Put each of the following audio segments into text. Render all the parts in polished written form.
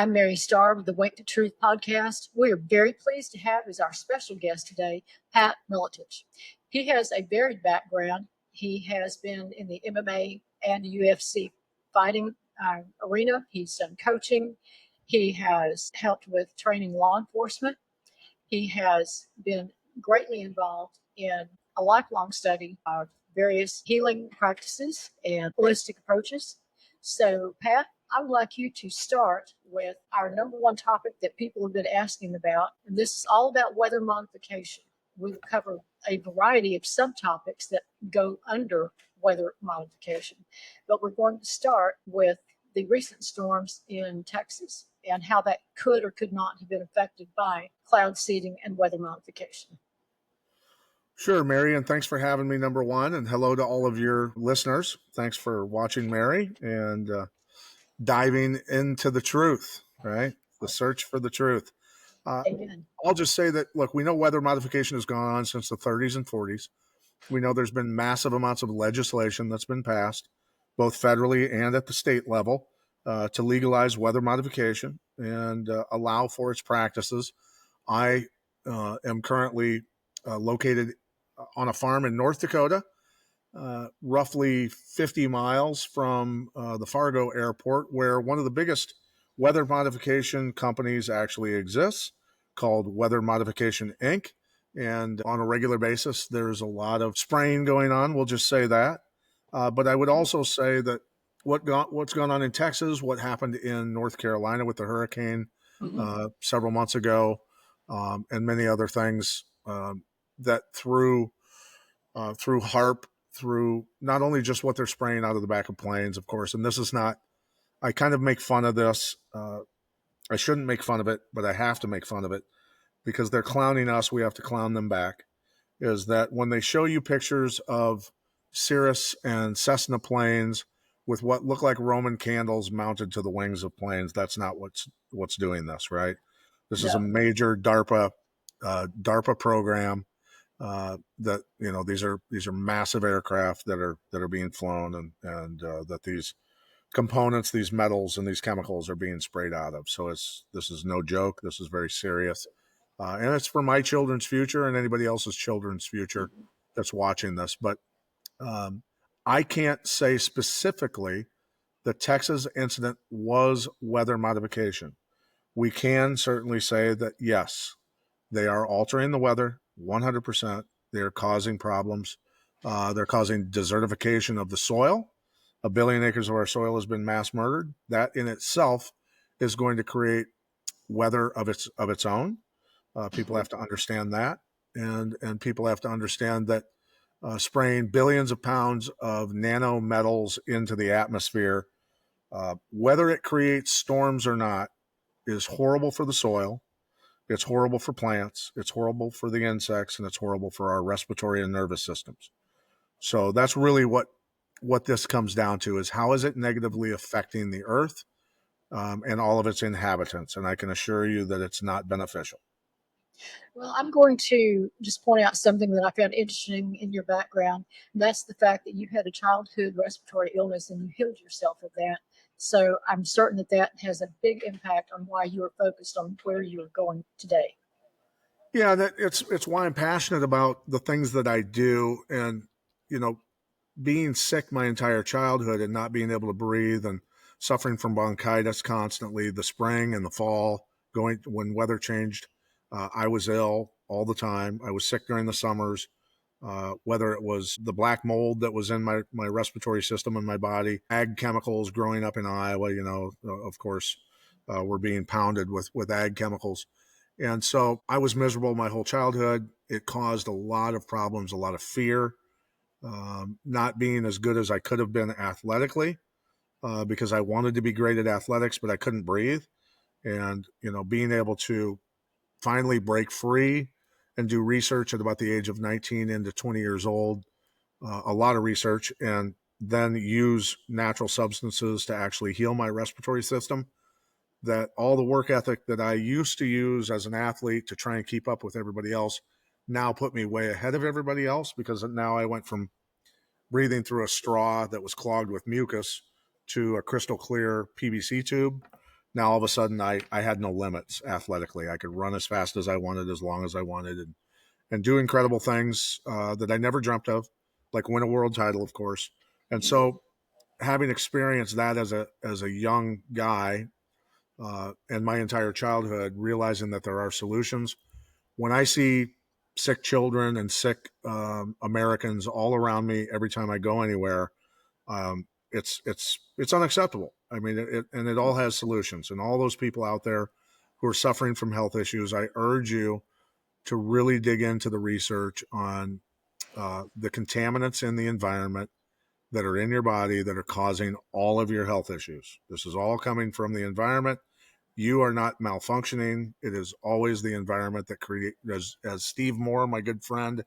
I'm Mary Starr with the Wake to Truth podcast. We are very pleased to have as our special guest today, Pat Miletich. He has a varied background. He has been in the MMA and UFC fighting arena. He's done coaching. He has helped with training law enforcement. He has been greatly involved in a lifelong study of various healing practices and holistic approaches. So, Pat, I would like you to start with our number one topic that people have been asking about, and this is all about weather modification. We will cover a variety of subtopics that go under weather modification, but we're going to start with the recent storms in Texas and how that could or could not have been affected by cloud seeding and weather modification. Sure, Mary, and thanks for having me, number one, and hello to all of your listeners. Thanks for watching, Mary, and diving into the truth, right? The search for the truth. Amen. I'll just say that, look, we know weather modification has gone on since the 30s and 40s. We know there's been massive amounts of legislation that's been passed, both federally and at the state level, to legalize weather modification and allow for its practices. I am currently located on a farm in North Dakota, roughly 50 miles from the Fargo airport, where one of the biggest weather modification companies actually exists, called Weather Modification Inc. And on a regular basis, there's a lot of spraying going on. We'll just say that. But I would also say that what's gone on in Texas, what happened in North Carolina with the hurricane several months ago, and many other things that through HARP, through not only just what they're spraying out of the back of planes, of course, and this is not, I kind of make fun of this. I shouldn't make fun of it, but I have to make fun of it because they're clowning us. We have to clown them back. Is that when they show you pictures of Cirrus and Cessna planes with what look like Roman candles mounted to the wings of planes, that's not what's doing this, right? This is a major DARPA program that, you know, these are massive aircraft that are being flown and that these components, these metals and these chemicals are being sprayed out of. So this is no joke. This is very serious. And it's for my children's future and anybody else's children's future that's watching this. But I can't say specifically the Texas incident was weather modification. We can certainly say that, yes, they are altering the weather 100%. They're causing problems. They're causing desertification of the soil. 1 billion acres of our soil has been mass murdered. That in itself is going to create weather of its own. People have to understand that, and people have to understand that spraying billions of pounds of nanometals into the atmosphere, whether it creates storms or not, is horrible for the soil. It's horrible for plants. It's horrible for the insects, and it's horrible for our respiratory and nervous systems. So that's really what this comes down to: is how is it negatively affecting the earth and all of its inhabitants? And I can assure you that it's not beneficial. Well, I'm going to just point out something that I found interesting in your background. And that's the fact that you had a childhood respiratory illness and you healed yourself of that. So I'm certain that that has a big impact on why you are focused on where you are going today. Yeah, it's why I'm passionate about the things that I do. And, you know, being sick my entire childhood and not being able to breathe and suffering from bronchitis constantly, the spring and the fall, when weather changed, I was ill all the time. I was sick during the summers, whether it was the black mold that was in my respiratory system in my body, ag chemicals growing up in Iowa, you know, of course, we're being pounded with ag chemicals. And so I was miserable my whole childhood. It caused a lot of problems, a lot of fear, not being as good as I could have been athletically, because I wanted to be great at athletics, but I couldn't breathe. And, you know, being able to finally break free and do research at about the age of 19 into 20 years old, a lot of research, and then use natural substances to actually heal my respiratory system. That all the work ethic that I used to use as an athlete to try and keep up with everybody else now put me way ahead of everybody else, because now I went from breathing through a straw that was clogged with mucus to a crystal clear PVC tube. Now all of a sudden I had no limits athletically. I could run as fast as I wanted, as long as I wanted, and do incredible things that I never dreamt of, like win a world title, of course. And so, having experienced that as a young guy and my entire childhood, realizing that there are solutions. When I see sick children and sick Americans all around me every time I go anywhere, it's unacceptable. I mean, and it all has solutions. And all those people out there who are suffering from health issues, I urge you to really dig into the research on the contaminants in the environment that are in your body that are causing all of your health issues. This is all coming from the environment. You are not malfunctioning. It is always the environment that creates, as Steve Moore, my good friend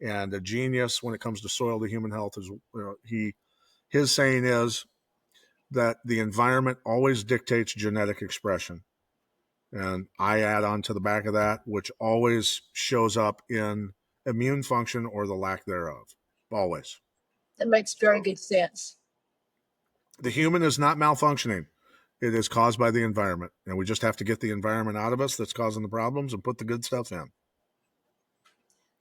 and a genius when it comes to soil to human health, is his saying is that the environment always dictates genetic expression. And I add on to the back of that, which always shows up in immune function or the lack thereof. Always. That makes very good sense. The human is not malfunctioning. It is caused by the environment. And we just have to get the environment out of us that's causing the problems and put the good stuff in.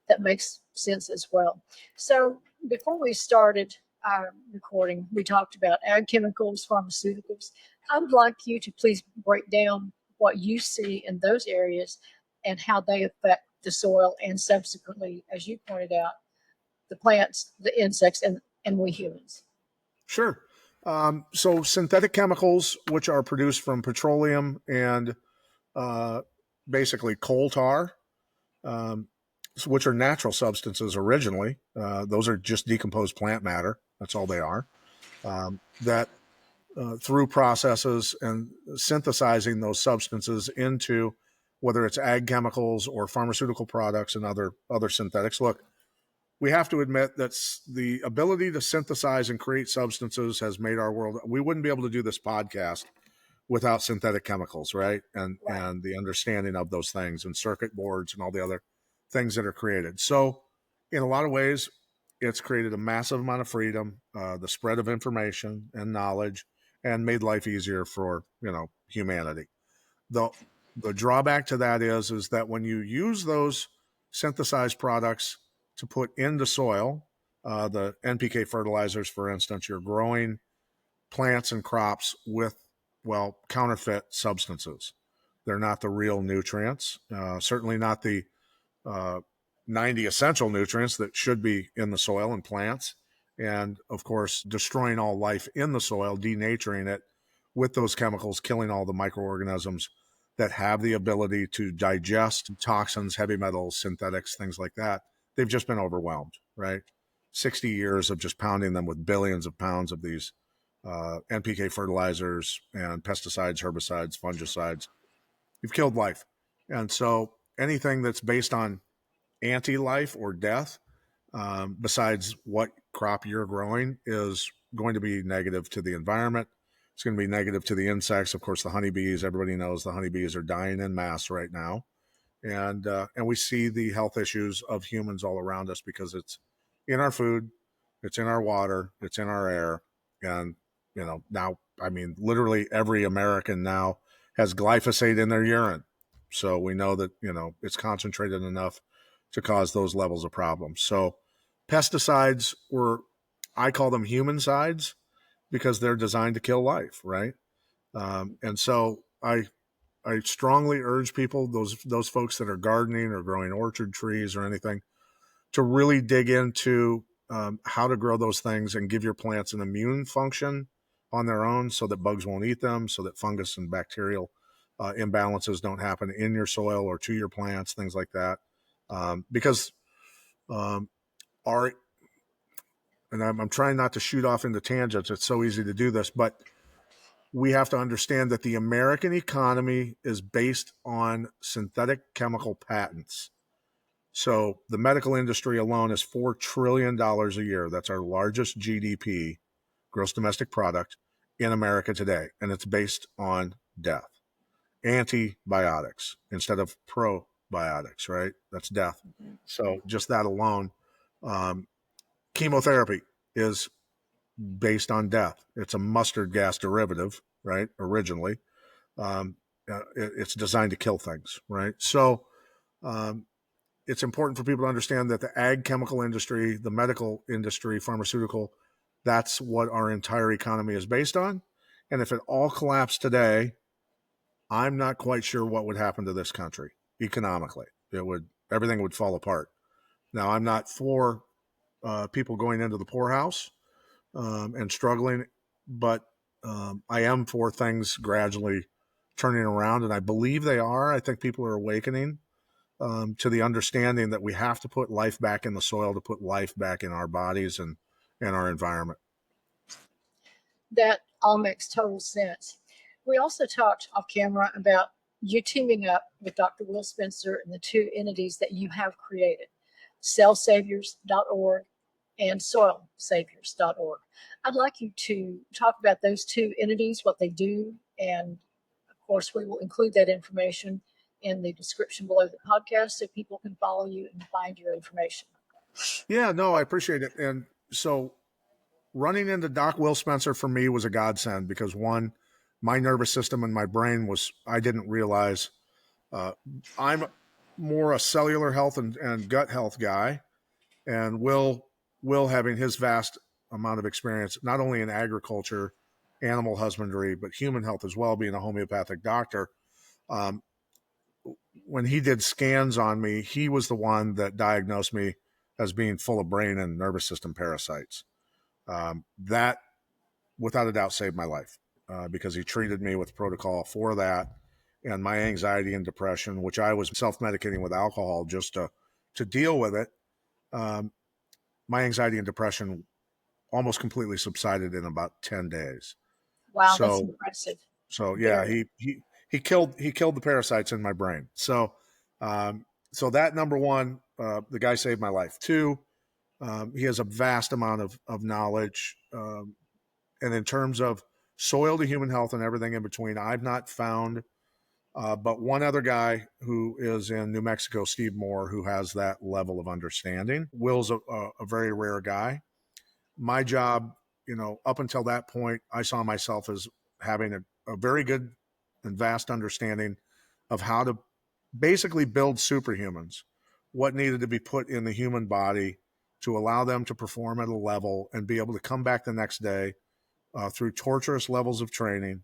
That makes sense as well. So before we started our recording, we talked about ag chemicals, pharmaceuticals. I would like you to please break down what you see in those areas and how they affect the soil and subsequently, as you pointed out, the plants, the insects, and we humans. Sure. So synthetic chemicals, which are produced from petroleum and uh, basically coal tar, um, which are natural substances originally. Those are just decomposed plant matter. That's all they are. That through processes and synthesizing those substances into whether it's ag chemicals or pharmaceutical products and other synthetics. Look, we have to admit that the ability to synthesize and create substances has made our world. We wouldn't be able to do this podcast without synthetic chemicals, right? And the understanding of those things and circuit boards and all the other things that are created. So, in a lot of ways, it's created a massive amount of freedom, the spread of information and knowledge, and made life easier for humanity. the The drawback to that is that when you use those synthesized products to put into soil, the NPK fertilizers, for instance, you're growing plants and crops with, well, counterfeit substances. They're not the real nutrients, certainly not the uh, 90 essential nutrients that should be in the soil and plants. And of course, destroying all life in the soil, denaturing it with those chemicals, killing all the microorganisms that have the ability to digest toxins, heavy metals, synthetics, things like that. They've just been overwhelmed, right? 60 years of just pounding them with billions of pounds of these NPK fertilizers and pesticides, herbicides, fungicides. You've killed life. And so anything that's based on anti-life or death, besides what crop you're growing, is going to be negative to the environment. It's going to be negative to the insects. Of course, the honeybees. Everybody knows the honeybees are dying en masse right now, and we see the health issues of humans all around us because it's in our food, it's in our water, it's in our air, and now, I mean, literally every American now has glyphosate in their urine, so we know that it's concentrated enough to cause those levels of problems. So pesticides were, I call them human sides because they're designed to kill life, right? And so I strongly urge people, those folks that are gardening or growing orchard trees or anything, to really dig into how to grow those things and give your plants an immune function on their own, so that bugs won't eat them, so that fungus and bacterial imbalances don't happen in your soil or to your plants, things like that. Because our and I'm trying not to shoot off into tangents. It's so easy to do this, but we have to understand that the American economy is based on synthetic chemical patents. So the medical industry alone is $4 trillion a year. That's our largest GDP, gross domestic product, in America today. And it's based on death. Antibiotics instead of probiotics, right? That's death. So just that alone. Chemotherapy is based on death. It's a mustard gas derivative, right? Originally. It's designed to kill things, right? So um, it's important for people to understand that the ag chemical industry, the medical industry, pharmaceutical, that's what our entire economy is based on. And if it all collapsed today, I'm not quite sure what would happen to this country economically. Everything would fall apart. Now, I'm not for people going into the poorhouse and struggling, but I am for things gradually turning around, and I believe they are. I think people are awakening to the understanding that we have to put life back in the soil to put life back in our bodies and our environment. That all makes total sense. We also talked off camera about you teaming up with Dr. Will Spencer and the two entities that you have created, cellsaviors.org and soilsaviors.org. I'd like you to talk about those two entities, what they do, and of course, we will include that information in the description below the podcast so people can follow you and find your information. Yeah, no, I appreciate it. And so running into Doc Will Spencer for me was a godsend because one, my nervous system and my brain I didn't realize I'm more a cellular health and gut health guy, and Will having his vast amount of experience not only in agriculture, animal husbandry, but human health as well, being a homeopathic doctor. Um, when he did scans on me, he was the one that diagnosed me as being full of brain and nervous system parasites. That, without a doubt, saved my life because he treated me with protocol for that and my anxiety and depression, which I was self-medicating with alcohol just to deal with it. Um, my anxiety and depression almost completely subsided in about 10 days. Wow, that's So, impressive. so yeah, Very. he killed the parasites in my brain. Um, so that number one, the guy saved my life. Two, he has a vast amount of knowledge. And in terms of soil to human health and everything in between, I've not found but one other guy who is in New Mexico, Steve Moore, who has that level of understanding. Will's a very rare guy. My job, up until that point, I saw myself as having a very good and vast understanding of how to basically build superhumans, what needed to be put in the human body to allow them to perform at a level and be able to come back the next day through torturous levels of training,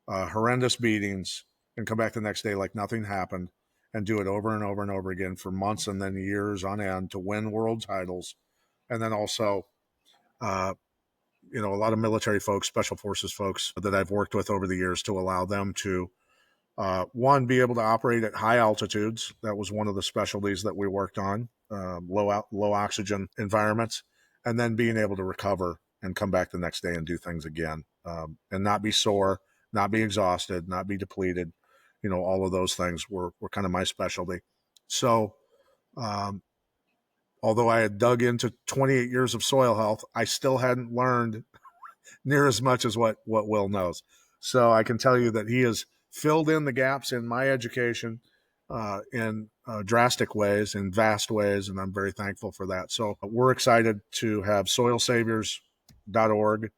horrendous beatings, and come back the next day like nothing happened and do it over and over and over again for months and then years on end to win world titles. And then also, uh, a lot of military folks, special forces folks that I've worked with over the years to allow them to, one, be able to operate at high altitudes. That was one of the specialties that we worked on, low oxygen environments, and then being able to recover and come back the next day and do things again, and not be sore, not be exhausted, not be depleted. All of those things were kind of my specialty. So, um, although I had dug into 28 years of soil health, I still hadn't learned near as much as what Will knows. So I can tell you that he has filled in the gaps in my education in drastic ways, in vast ways, and I'm very thankful for that. So we're excited to have soilsaviors.org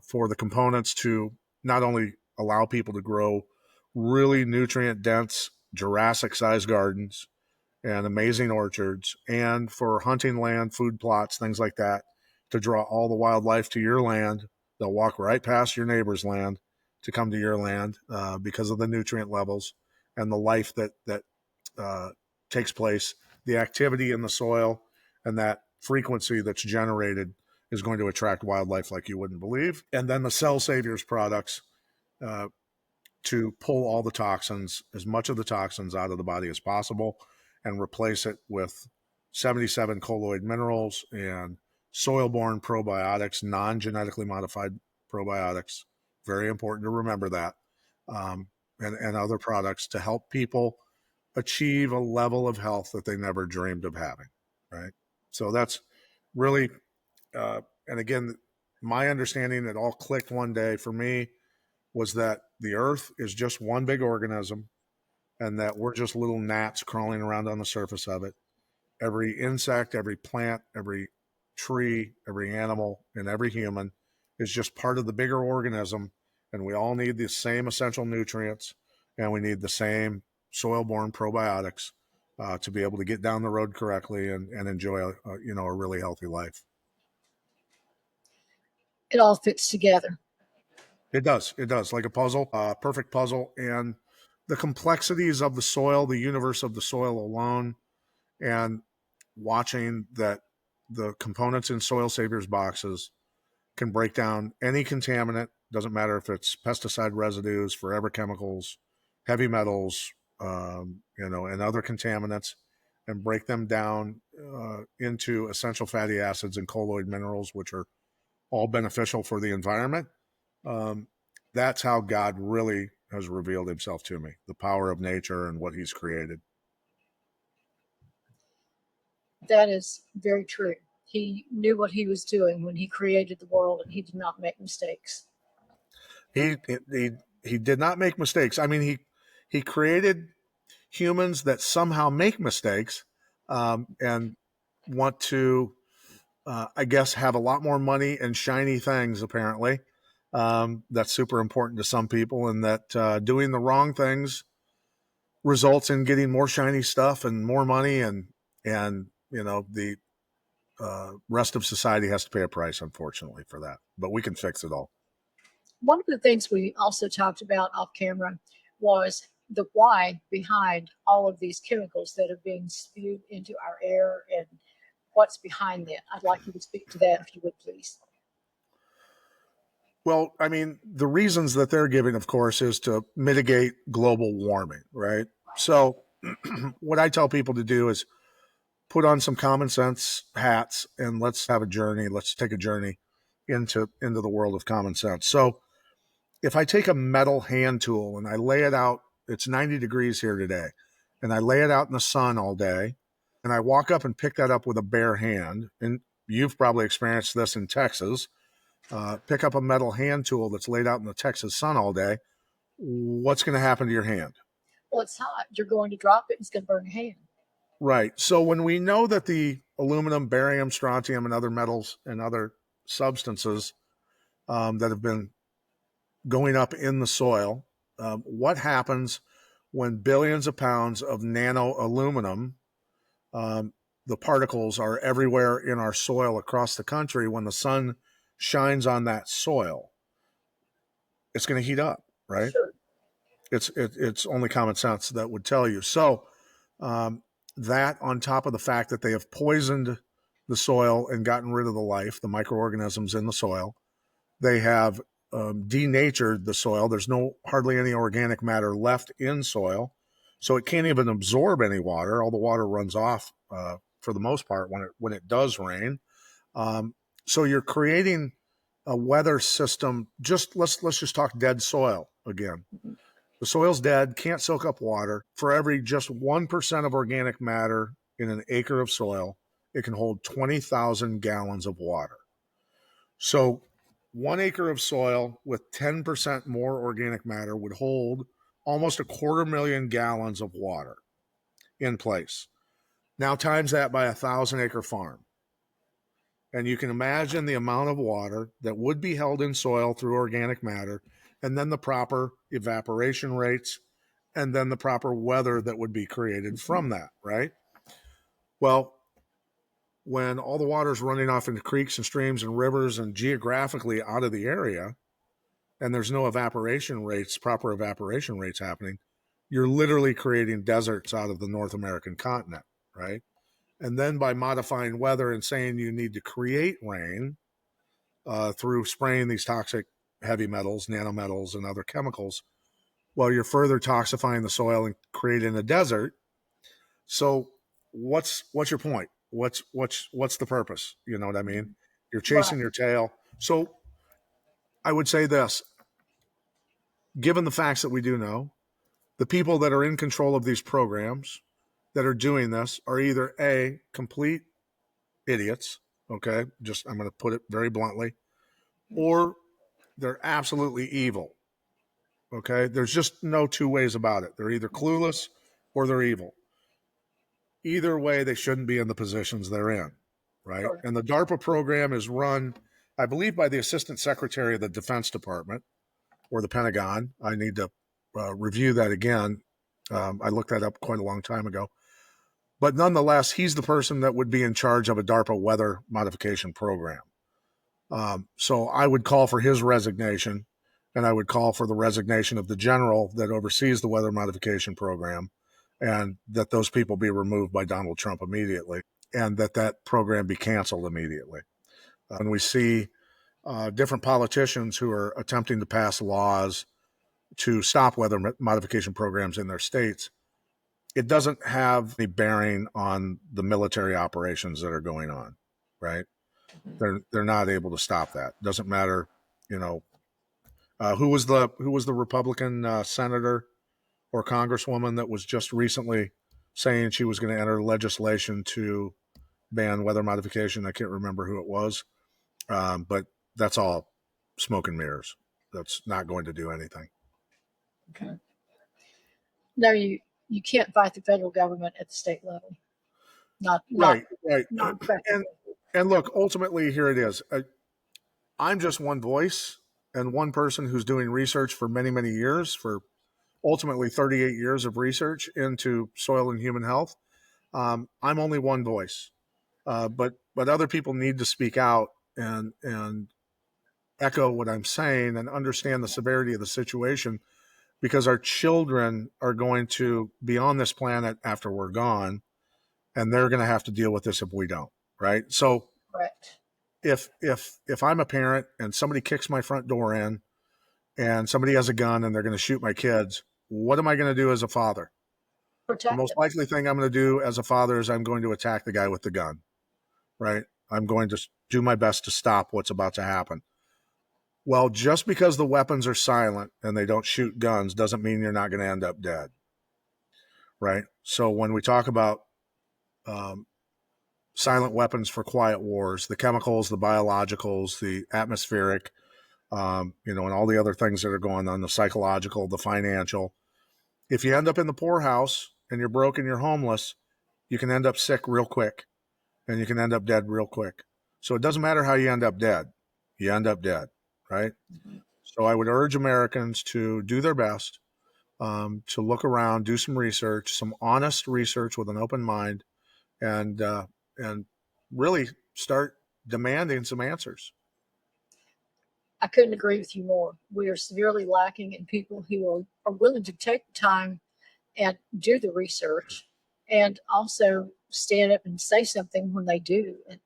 for the components to not only allow people to grow really nutrient dense Jurassic sized gardens and amazing orchards, and for hunting land, food plots, things like that, to draw all the wildlife to your land. They'll walk right past your neighbor's land to come to your land because of the nutrient levels and the life that uh, takes place, the activity in the soil, and that frequency that's generated is going to attract wildlife like you wouldn't believe. And then the Cell Saviors products uh, to pull all the toxins, as much of the toxins out of the body as possible, and replace it with 77 colloid minerals and soil-borne probiotics, non-genetically modified probiotics. Very important to remember that, and other products to help people achieve a level of health that they never dreamed of having. Right. So that's really, and again, my understanding, it all clicked one day for me, was that the earth is just one big organism and that we're just little gnats crawling around on the surface of it. Every insect, every plant, every tree, every animal, and every human is just part of the bigger organism. and we all need the same essential nutrients, and we need the same soil-borne probiotics to be able to get down the road correctly and enjoy a really healthy life. It all fits together. It does. It does, like a puzzle, perfect puzzle. And the complexities of the soil, the universe of the soil alone, and watching that the components in Soil Saviors boxes can break down any contaminant, doesn't matter if it's pesticide residues, forever chemicals, heavy metals, and other contaminants, and break them down into essential fatty acids and colloid minerals, which are all beneficial for the environment. That's how God really has revealed himself to me, the power of nature and what he's created. That is very true. He knew what he was doing when he created the world, and he did not make mistakes. He did not make mistakes. I mean, he created humans that somehow make mistakes and want to, I guess, have a lot more money and shiny things, apparently. That's super important to some people, and that doing the wrong things results in getting more shiny stuff and more money, and the rest of society has to pay a price, unfortunately, for that. But we can fix it all. One of the things we also talked about off camera was the why behind all of these chemicals that are being spewed into our air and what's behind that. I'd like you to speak to that, if you would, please. Well, I mean, the reasons that they're giving, of course, is to mitigate global warming, right? So what I tell people to do is put on some common sense hats and let's have a journey. Let's take a journey into the world of common sense. So if I take a metal hand tool and I lay it out, it's 90 degrees here today, and I lay it out in the sun all day, and I walk up and pick that up with a bare hand, and you've probably experienced this in Texas, pick up a metal hand tool that's laid out in the Texas sun all day, what's going to happen to your hand? Well, it's hot. You're going to drop it, and it's going to burn your hand. Right. So when we know that the aluminum, barium, strontium, and other metals and other substances that have been going up in the soil, what happens when billions of pounds of nano aluminum, the particles are everywhere in our soil across the country, when the sun shines on that soil, it's going to heat up, right? Sure. It's only common sense that would tell you. So that, on top of the fact that they have poisoned the soil and gotten rid of the life, the microorganisms in the soil, they have denatured the soil. There's hardly any organic matter left in soil, so it can't even absorb any water. All the water runs off for the most part when it does rain. So you're creating a weather system. Let's just talk dead soil again. The soil's dead, can't soak up water. For every just 1% of organic matter in an acre of soil, it can hold 20,000 gallons of water. So 1 acre of soil with 10% more organic matter would hold almost 250,000 gallons of water in place. Now times that by 1,000-acre farm. And you can imagine the amount of water that would be held in soil through organic matter, and then the proper evaporation rates, and then the proper weather that would be created from that, right? Well, when all the water is running off into creeks and streams and rivers and geographically out of the area, and there's no proper evaporation rates happening, you're literally creating deserts out of the North American continent, right? And then by modifying weather and saying you need to create rain through spraying these toxic heavy metals, nanometals, and other chemicals, well, you're further toxifying the soil and creating a desert. So what's your point? What's the purpose? You know what I mean? You're chasing your tail. So I would say this, given the facts that we do know, the people that are in control of these programs that are doing this are either A, complete idiots, okay? I'm going to put it very bluntly, or they're absolutely evil, okay? There's just no two ways about it. They're either clueless or they're evil. Either way, they shouldn't be in the positions they're in, right? Sure. And the DARPA program is run, I believe, by the Assistant Secretary of the Defense Department. or the Pentagon. I need to review that again. I looked that up quite a long time ago. But nonetheless, he's the person that would be in charge of a DARPA weather modification program. So I would call for his resignation, and I would call for the resignation of the general that oversees the weather modification program, and that those people be removed by Donald Trump immediately, and that program be canceled immediately. When we see different politicians who are attempting to pass laws to stop weather modification programs in their states, it doesn't have any bearing on the military operations that are going on, right? They're not able to stop that. Doesn't matter, you know, who was the Republican senator or congresswoman that was just recently saying she was going to enter legislation to ban weather modification. I can't remember who it was, but that's all smoke and mirrors. That's not going to do anything. Okay. No, you can't fight the federal government at the state level. Not Right. not effectively. And look, ultimately, here it is. I'm just one voice and one person who's doing research for many, many years, for ultimately 38 years of research into soil and human health. I'm only one voice, but other people need to speak out and echo what I'm saying and understand the severity of the situation, because our children are going to be on this planet after we're gone, and they're going to have to deal with this if we don't. Right. So Correct. if I'm a parent and somebody kicks my front door in and somebody has a gun and they're going to shoot my kids, what am I going to do as a father? The Protect most them. likely thing I'm going to do as a father is I'm going to attack the guy with the gun, right? I'm going to do my best to stop what's about to happen. Well, just because the weapons are silent and they don't shoot guns doesn't mean you're not going to end up dead, right? So when we talk about silent weapons for quiet wars, the chemicals, the biologicals, the atmospheric, and all the other things that are going on, the psychological, the financial. If you end up in the poorhouse and you're broke and you're homeless, you can end up sick real quick and you can end up dead real quick. So it doesn't matter how you end up dead. You end up dead, right? Mm-hmm. So I would urge Americans to do their best, to look around, do some research, some honest research with an open mind, and really start demanding some answers. I couldn't agree with you more. We are severely lacking in people who are willing to take the time and do the research, and also stand up and say something when they do. And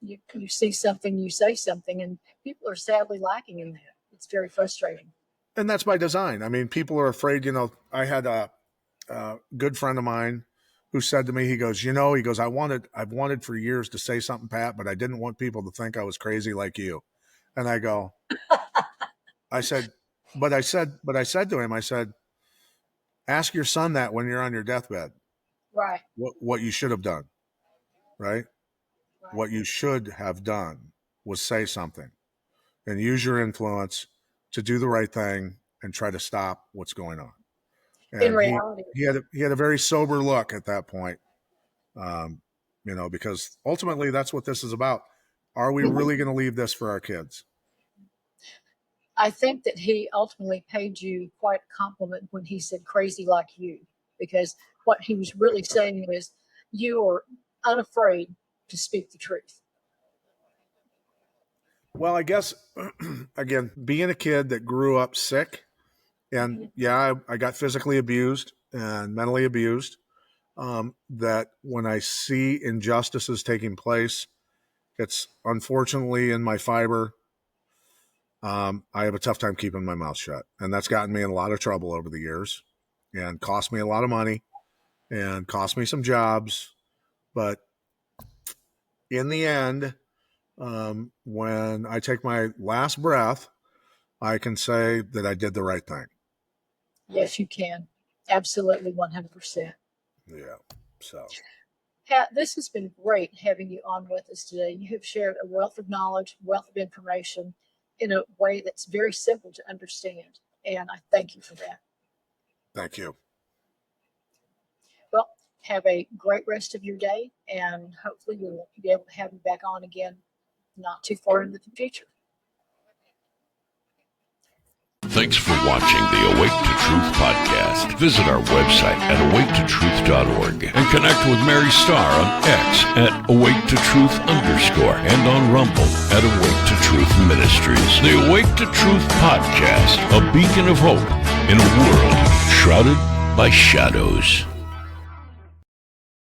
you see something, you say something, and people are sadly lacking in that. It's very frustrating. And that's by design. I mean, people are afraid. I had a good friend of mine who said to me, he goes, I've wanted for years to say something, Pat, but I didn't want people to think I was crazy like you. And I go, I said, but I said to him, I said, ask your son that when you're on your deathbed, Right. what you should have done, right? Right. What you should have done was say something and use your influence to do the right thing and try to stop what's going on. In And reality, he had a very sober look at that point, because ultimately that's what this is about. Are we really going to leave this for our kids? I think that he ultimately paid you quite a compliment when he said crazy like you, because what he was really saying was you are unafraid to speak the truth. Well, I guess, again, being a kid that grew up sick, and yeah, I got physically abused and mentally abused, that when I see injustices taking place, it's unfortunately in my fiber. I have a tough time keeping my mouth shut. And that's gotten me in a lot of trouble over the years and cost me a lot of money and cost me some jobs. But in the end, when I take my last breath, I can say that I did the right thing. Yes, you can. Absolutely 100%. Yeah. So, Pat, this has been great having you on with us today. You have shared a wealth of knowledge, wealth of information in a way that's very simple to understand. And I thank you for that. thank you. Well, have a great rest of your day, and hopefully we'll be able to have you back on again not too far in the future. Thanks for watching the Awake to Truth podcast. Visit our website at awaketotruth.org and connect with Mary Starr on X at @AwakeToTruth_ and on Rumble at Awake to Truth Ministries. The Awake to Truth podcast, a beacon of hope in a world shrouded by shadows.